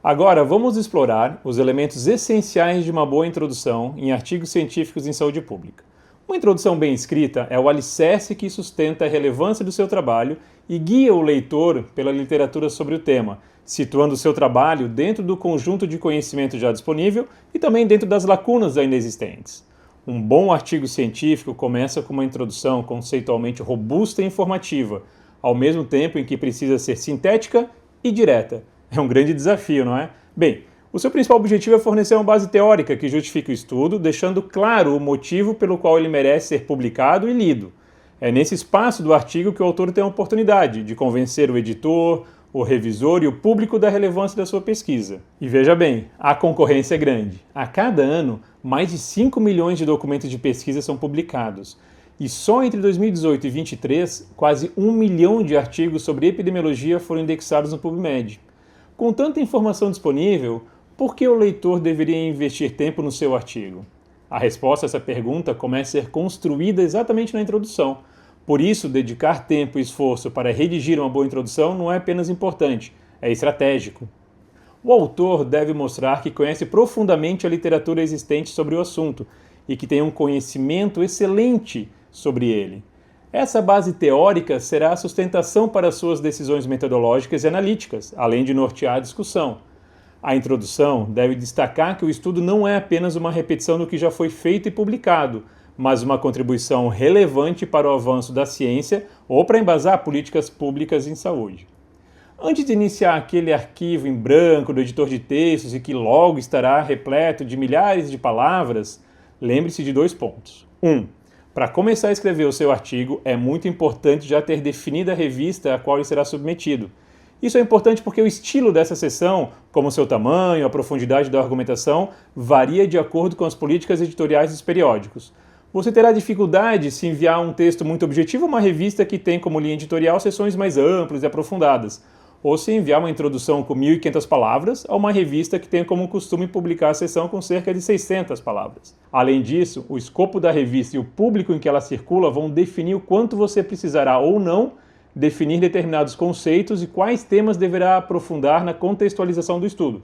Agora vamos explorar os elementos essenciais de uma boa introdução em artigos científicos em saúde pública. Uma introdução bem escrita é o alicerce que sustenta a relevância do seu trabalho e guia o leitor pela literatura sobre o tema, situando o seu trabalho dentro do conjunto de conhecimento já disponível e também dentro das lacunas ainda existentes. Um bom artigo científico começa com uma introdução conceitualmente robusta e informativa, ao mesmo tempo em que precisa ser sintética e direta. É um grande desafio, não é? Bem, o seu principal objetivo é fornecer uma base teórica que justifique o estudo, deixando claro o motivo pelo qual ele merece ser publicado e lido. É nesse espaço do artigo que o autor tem a oportunidade de convencer o editor, o revisor e o público da relevância da sua pesquisa. E veja bem, a concorrência é grande. A cada ano, mais de 5 milhões de documentos de pesquisa são publicados. E só entre 2018 e 2023, quase 1 milhão de artigos sobre epidemiologia foram indexados no PubMed. Com tanta informação disponível, por que o leitor deveria investir tempo no seu artigo? A resposta a essa pergunta começa a ser construída exatamente na introdução. Por isso, dedicar tempo e esforço para redigir uma boa introdução não é apenas importante, é estratégico. O autor deve mostrar que conhece profundamente a literatura existente sobre o assunto e que tem um conhecimento excelente sobre ele. Essa base teórica será a sustentação para suas decisões metodológicas e analíticas, além de nortear a discussão. A introdução deve destacar que o estudo não é apenas uma repetição do que já foi feito e publicado, mas uma contribuição relevante para o avanço da ciência ou para embasar políticas públicas em saúde. Antes de iniciar aquele arquivo em branco do editor de textos e que logo estará repleto de milhares de palavras, lembre-se de 2 pontos. 1. Para começar a escrever o seu artigo, é muito importante já ter definido a revista a qual ele será submetido. Isso é importante porque o estilo dessa seção, como o seu tamanho, a profundidade da argumentação, varia de acordo com as políticas editoriais dos periódicos. Você terá dificuldade se enviar um texto muito objetivo a uma revista que tem como linha editorial seções mais amplas e aprofundadas, ou se enviar uma introdução com 1.500 palavras a uma revista que tem como costume publicar a seção com cerca de 600 palavras. Além disso, o escopo da revista e o público em que ela circula vão definir o quanto você precisará ou não definir determinados conceitos e quais temas deverá aprofundar na contextualização do estudo.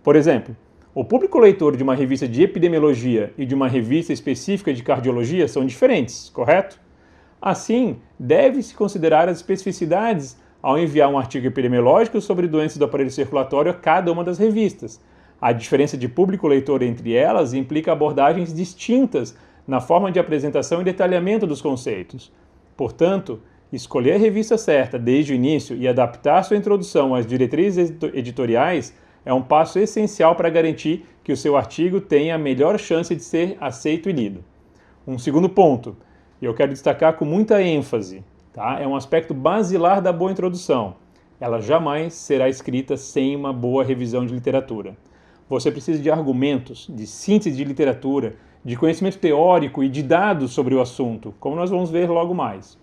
Por exemplo, o público leitor de uma revista de epidemiologia e de uma revista específica de cardiologia são diferentes, correto? Assim, deve-se considerar as especificidades ao enviar um artigo epidemiológico sobre doenças do aparelho circulatório a cada uma das revistas. A diferença de público leitor entre elas implica abordagens distintas na forma de apresentação e detalhamento dos conceitos. Portanto, escolher a revista certa desde o início e adaptar sua introdução às diretrizes editoriais é um passo essencial para garantir que o seu artigo tenha a melhor chance de ser aceito e lido. Um segundo ponto, e eu quero destacar com muita ênfase, é um aspecto basilar da boa introdução. Ela jamais será escrita sem uma boa revisão de literatura. Você precisa de argumentos, de síntese de literatura, de conhecimento teórico e de dados sobre o assunto, como nós vamos ver logo mais.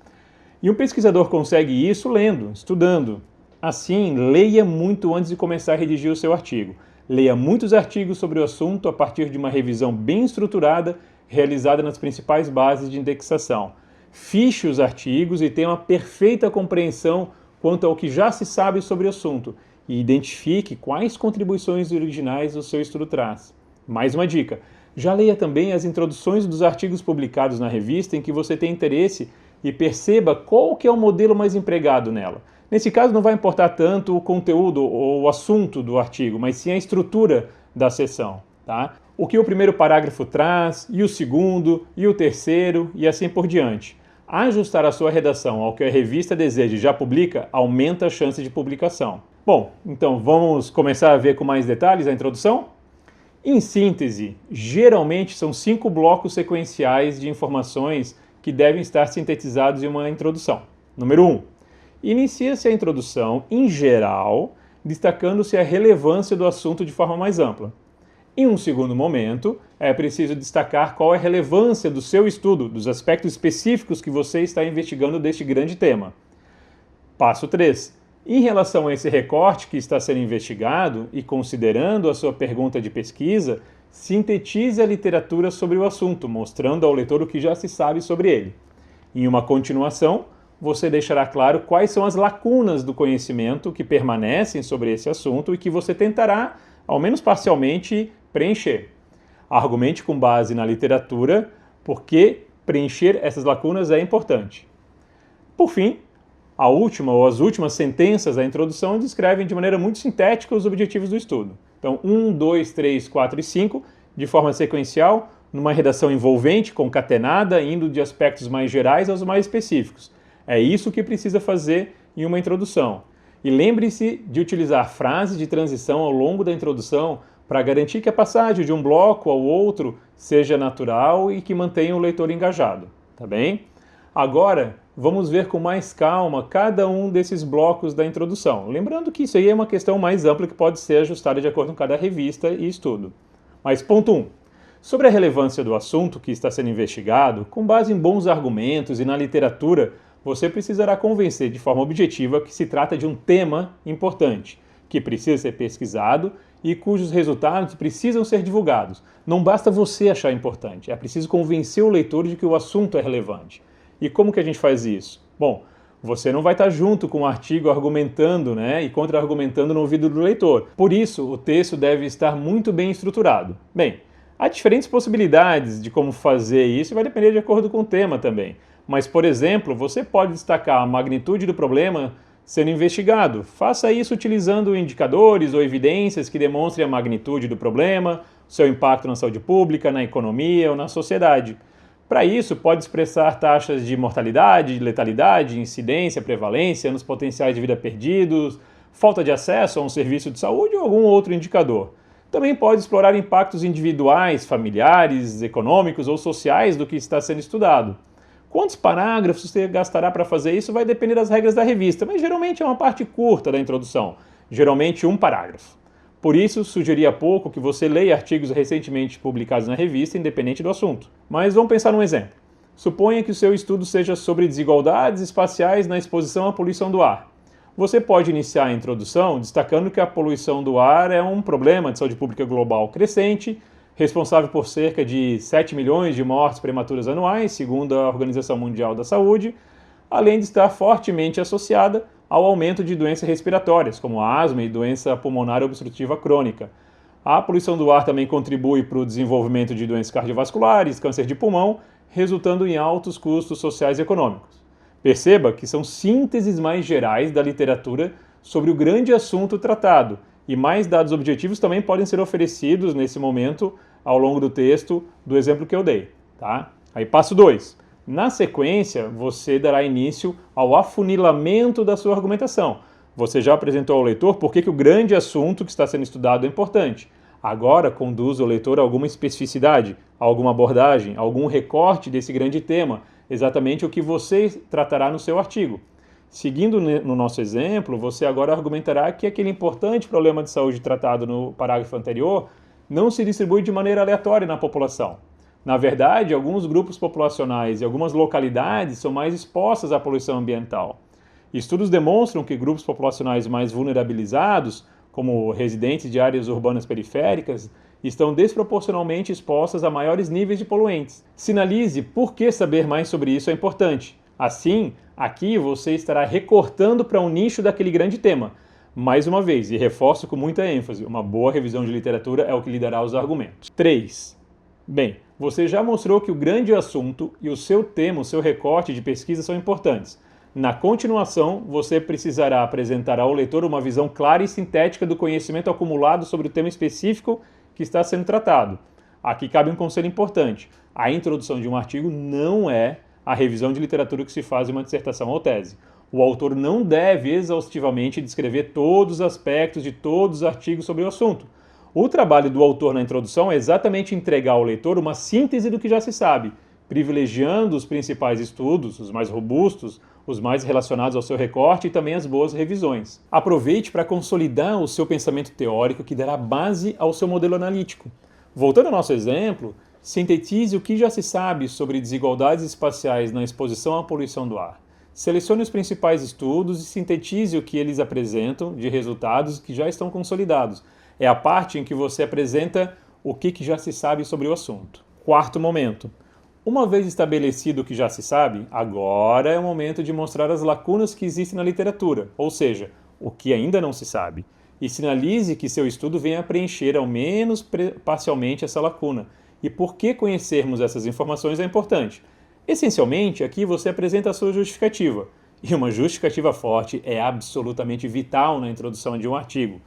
E um pesquisador consegue isso lendo, estudando. Assim, leia muito antes de começar a redigir o seu artigo. Leia muitos artigos sobre o assunto a partir de uma revisão bem estruturada, realizada nas principais bases de indexação. Fiche os artigos e tenha uma perfeita compreensão quanto ao que já se sabe sobre o assunto e identifique quais contribuições originais o seu estudo traz. Mais uma dica, já leia também as introduções dos artigos publicados na revista em que você tem interesse e perceba qual que é o modelo mais empregado nela. Nesse caso não vai importar tanto o conteúdo ou o assunto do artigo, mas sim a estrutura da seção, O que o primeiro parágrafo traz, e o segundo, e o terceiro, e assim por diante. Ajustar a sua redação ao que a revista deseja e já publica aumenta a chance de publicação. Bom, então vamos começar a ver com mais detalhes a introdução? Em síntese, geralmente são 5 blocos sequenciais de informações que devem estar sintetizados em uma introdução. Número 1. Inicia-se a introdução, em geral, destacando-se a relevância do assunto de forma mais ampla. Em um segundo momento, é preciso destacar qual é a relevância do seu estudo, dos aspectos específicos que você está investigando deste grande tema. Passo 3. Em relação a esse recorte que está sendo investigado e considerando a sua pergunta de pesquisa, sintetize a literatura sobre o assunto, mostrando ao leitor o que já se sabe sobre ele. Em uma continuação, você deixará claro quais são as lacunas do conhecimento que permanecem sobre esse assunto e que você tentará, ao menos parcialmente, preencher. Argumente com base na literatura porque preencher essas lacunas é importante. Por fim, a última ou as últimas sentenças da introdução descrevem de maneira muito sintética os objetivos do estudo. Então, 1, 2, 3, 4 e 5, de forma sequencial, numa redação envolvente, concatenada, indo de aspectos mais gerais aos mais específicos. É isso que precisa fazer em uma introdução. E lembre-se de utilizar frases de transição ao longo da introdução para garantir que a passagem de um bloco ao outro seja natural e que mantenha o leitor engajado. Tá bem? Agora, vamos ver com mais calma cada um desses blocos da introdução. Lembrando que isso aí é uma questão mais ampla que pode ser ajustada de acordo com cada revista e estudo. Mas ponto 1. Sobre a relevância do assunto que está sendo investigado, com base em bons argumentos e na literatura, você precisará convencer de forma objetiva que se trata de um tema importante, que precisa ser pesquisado e cujos resultados precisam ser divulgados. Não basta você achar importante, é preciso convencer o leitor de que o assunto é relevante. E como que a gente faz isso? Bom, você não vai estar junto com o artigo argumentando, e contra-argumentando no ouvido do leitor. Por isso, o texto deve estar muito bem estruturado. Bem, há diferentes possibilidades de como fazer isso e vai depender de acordo com o tema também. Mas, por exemplo, você pode destacar a magnitude do problema sendo investigado. Faça isso utilizando indicadores ou evidências que demonstrem a magnitude do problema, seu impacto na saúde pública, na economia ou na sociedade. Para isso, pode expressar taxas de mortalidade, letalidade, incidência, prevalência, anos potenciais de vida perdidos, falta de acesso a um serviço de saúde ou algum outro indicador. Também pode explorar impactos individuais, familiares, econômicos ou sociais do que está sendo estudado. Quantos parágrafos você gastará para fazer isso vai depender das regras da revista, mas geralmente é uma parte curta da introdução, geralmente um parágrafo. Por isso, sugeria pouco que você leia artigos recentemente publicados na revista, independente do assunto. Mas vamos pensar num exemplo. Suponha que o seu estudo seja sobre desigualdades espaciais na exposição à poluição do ar. Você pode iniciar a introdução destacando que a poluição do ar é um problema de saúde pública global crescente, responsável por cerca de 7 milhões de mortes prematuras anuais, segundo a Organização Mundial da Saúde, além de estar fortemente associada ao aumento de doenças respiratórias, como asma e doença pulmonar obstrutiva crônica. A poluição do ar também contribui para o desenvolvimento de doenças cardiovasculares, câncer de pulmão, resultando em altos custos sociais e econômicos. Perceba que são sínteses mais gerais da literatura sobre o grande assunto tratado, e mais dados objetivos também podem ser oferecidos nesse momento ao longo do texto do exemplo que eu dei. Tá? Aí passo 2. Na sequência, você dará início ao afunilamento da sua argumentação. Você já apresentou ao leitor por que o grande assunto que está sendo estudado é importante. Agora conduz o leitor a alguma especificidade, a alguma abordagem, a algum recorte desse grande tema, exatamente o que você tratará no seu artigo. Seguindo no nosso exemplo, você agora argumentará que aquele importante problema de saúde tratado no parágrafo anterior não se distribui de maneira aleatória na população. Na verdade, alguns grupos populacionais e algumas localidades são mais expostas à poluição ambiental. Estudos demonstram que grupos populacionais mais vulnerabilizados, como residentes de áreas urbanas periféricas, estão desproporcionalmente expostas a maiores níveis de poluentes. Sinalize por que saber mais sobre isso é importante. Assim, aqui você estará recortando para um nicho daquele grande tema. Mais uma vez, e reforço com muita ênfase, uma boa revisão de literatura é o que lhe dará os argumentos. 3. Bem, você já mostrou que o grande assunto e o seu tema, o seu recorte de pesquisa são importantes. Na continuação, você precisará apresentar ao leitor uma visão clara e sintética do conhecimento acumulado sobre o tema específico que está sendo tratado. Aqui cabe um conselho importante. A introdução de um artigo não é a revisão de literatura que se faz em uma dissertação ou tese. O autor não deve exaustivamente descrever todos os aspectos de todos os artigos sobre o assunto. O trabalho do autor na introdução é exatamente entregar ao leitor uma síntese do que já se sabe, privilegiando os principais estudos, os mais robustos, os mais relacionados ao seu recorte e também as boas revisões. Aproveite para consolidar o seu pensamento teórico que dará base ao seu modelo analítico. Voltando ao nosso exemplo, sintetize o que já se sabe sobre desigualdades espaciais na exposição à poluição do ar. Selecione os principais estudos e sintetize o que eles apresentam de resultados que já estão consolidados. É a parte em que você apresenta o que já se sabe sobre o assunto. 4º momento. Uma vez estabelecido o que já se sabe, agora é o momento de mostrar as lacunas que existem na literatura, ou seja, o que ainda não se sabe, e sinalize que seu estudo venha a preencher ao menos parcialmente essa lacuna. E por que conhecermos essas informações é importante? Essencialmente, aqui você apresenta a sua justificativa, e uma justificativa forte é absolutamente vital na introdução de um artigo.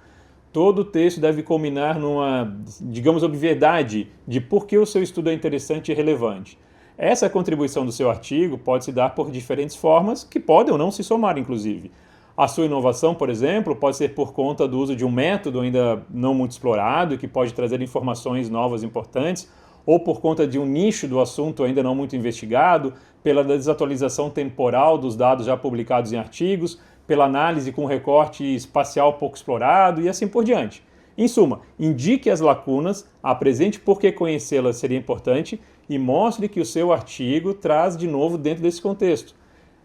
Todo o texto deve culminar numa, digamos, obviedade de por que o seu estudo é interessante e relevante. Essa contribuição do seu artigo pode se dar por diferentes formas, que podem ou não se somar, inclusive. A sua inovação, por exemplo, pode ser por conta do uso de um método ainda não muito explorado e que pode trazer informações novas importantes, ou por conta de um nicho do assunto ainda não muito investigado, pela desatualização temporal dos dados já publicados em artigos, pela análise com recorte espacial pouco explorado e assim por diante. Em suma, indique as lacunas, apresente por que conhecê-las seria importante e mostre que o seu artigo traz de novo dentro desse contexto.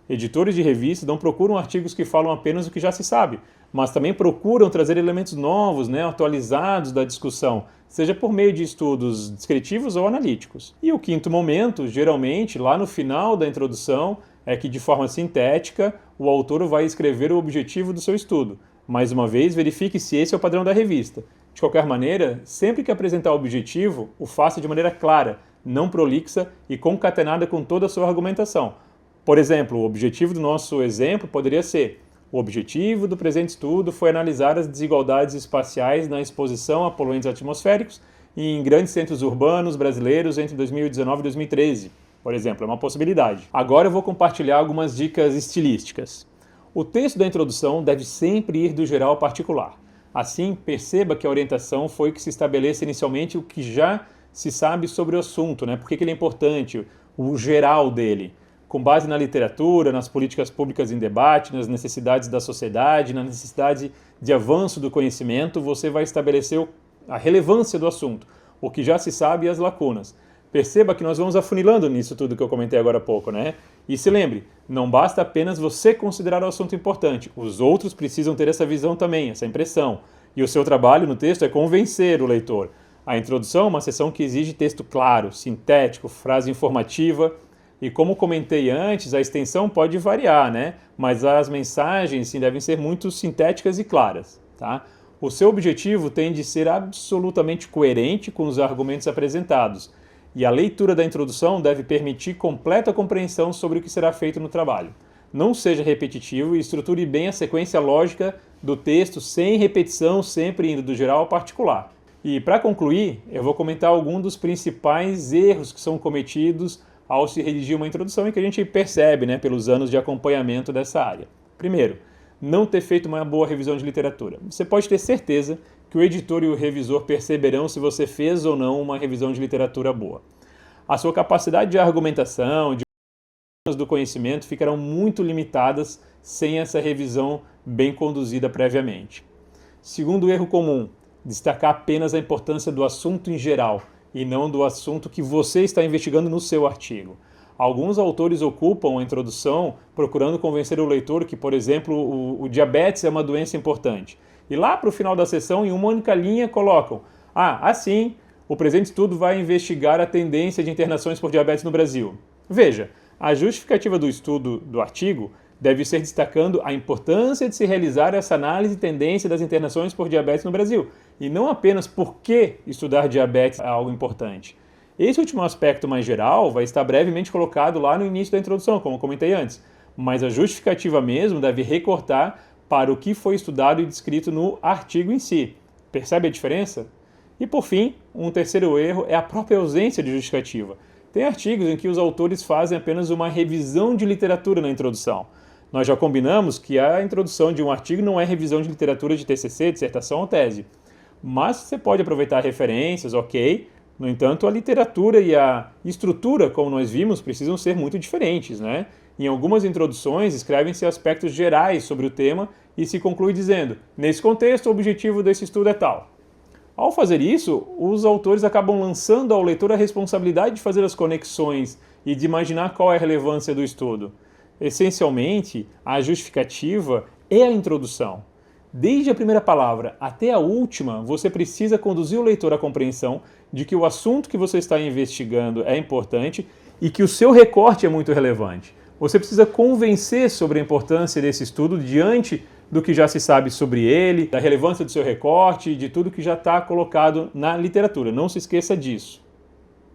Editores de revistas não procuram artigos que falam apenas o que já se sabe, mas também procuram trazer elementos novos, atualizados da discussão, seja por meio de estudos descritivos ou analíticos. E o quinto momento, geralmente, lá no final da introdução, é que de forma sintética, o autor vai escrever o objetivo do seu estudo. Mais uma vez, verifique se esse é o padrão da revista. De qualquer maneira, sempre que apresentar o objetivo, o faça de maneira clara, não prolixa e concatenada com toda a sua argumentação. Por exemplo, o objetivo do nosso exemplo poderia ser: o objetivo do presente estudo foi analisar as desigualdades espaciais na exposição a poluentes atmosféricos em grandes centros urbanos brasileiros entre 2019 e 2013. Por exemplo, é uma possibilidade. Agora eu vou compartilhar algumas dicas estilísticas. O texto da introdução deve sempre ir do geral ao particular. Assim, perceba que a orientação foi que se estabeleça inicialmente o que já se sabe sobre o assunto, por que ele é importante, o geral dele. Com base na literatura, nas políticas públicas em debate, nas necessidades da sociedade, na necessidade de avanço do conhecimento, você vai estabelecer a relevância do assunto, o que já se sabe e as lacunas. Perceba que nós vamos afunilando nisso tudo que eu comentei agora há pouco, E se lembre, não basta apenas você considerar o assunto importante, os outros precisam ter essa visão também, essa impressão. E o seu trabalho no texto é convencer o leitor. A introdução é uma seção que exige texto claro, sintético, frase informativa. E como comentei antes, a extensão pode variar, Mas as mensagens sim, devem ser muito sintéticas e claras, O seu objetivo tem de ser absolutamente coerente com os argumentos apresentados. E a leitura da introdução deve permitir completa compreensão sobre o que será feito no trabalho. Não seja repetitivo e estruture bem a sequência lógica do texto, sem repetição, sempre indo do geral ao particular. E para concluir, eu vou comentar alguns dos principais erros que são cometidos ao se redigir uma introdução e que a gente percebe pelos anos de acompanhamento dessa área. Primeiro, não ter feito uma boa revisão de literatura. Você pode ter certeza que o editor e o revisor perceberão se você fez ou não uma revisão de literatura boa. A sua capacidade de argumentação, de do conhecimento ficarão muito limitadas sem essa revisão bem conduzida previamente. Segundo erro comum, destacar apenas a importância do assunto em geral e não do assunto que você está investigando no seu artigo. Alguns autores ocupam a introdução procurando convencer o leitor que, por exemplo, o diabetes é uma doença importante. E lá para o final da sessão, em uma única linha, colocam: assim, o presente estudo vai investigar a tendência de internações por diabetes no Brasil. Veja, a justificativa do estudo do artigo deve ser destacando a importância de se realizar essa análise e tendência das internações por diabetes no Brasil, e não apenas por que estudar diabetes é algo importante. Esse último aspecto mais geral vai estar brevemente colocado lá no início da introdução, como comentei antes, mas a justificativa mesmo deve recortar para o que foi estudado e descrito no artigo em si. Percebe a diferença? E por fim, um terceiro erro é a própria ausência de justificativa. Tem artigos em que os autores fazem apenas uma revisão de literatura na introdução. Nós já combinamos que a introdução de um artigo não é revisão de literatura de TCC, dissertação ou tese. Mas você pode aproveitar referências, ok. No entanto, a literatura e a estrutura, como nós vimos, precisam ser muito diferentes, Em algumas introduções, escrevem-se aspectos gerais sobre o tema e se conclui dizendo: nesse contexto, o objetivo desse estudo é tal. Ao fazer isso, os autores acabam lançando ao leitor a responsabilidade de fazer as conexões e de imaginar qual é a relevância do estudo. Essencialmente, a justificativa é a introdução. Desde a primeira palavra até a última, você precisa conduzir o leitor à compreensão de que o assunto que você está investigando é importante e que o seu recorte é muito relevante. Você precisa convencer sobre a importância desse estudo diante do que já se sabe sobre ele, da relevância do seu recorte, de tudo que já está colocado na literatura. Não se esqueça disso.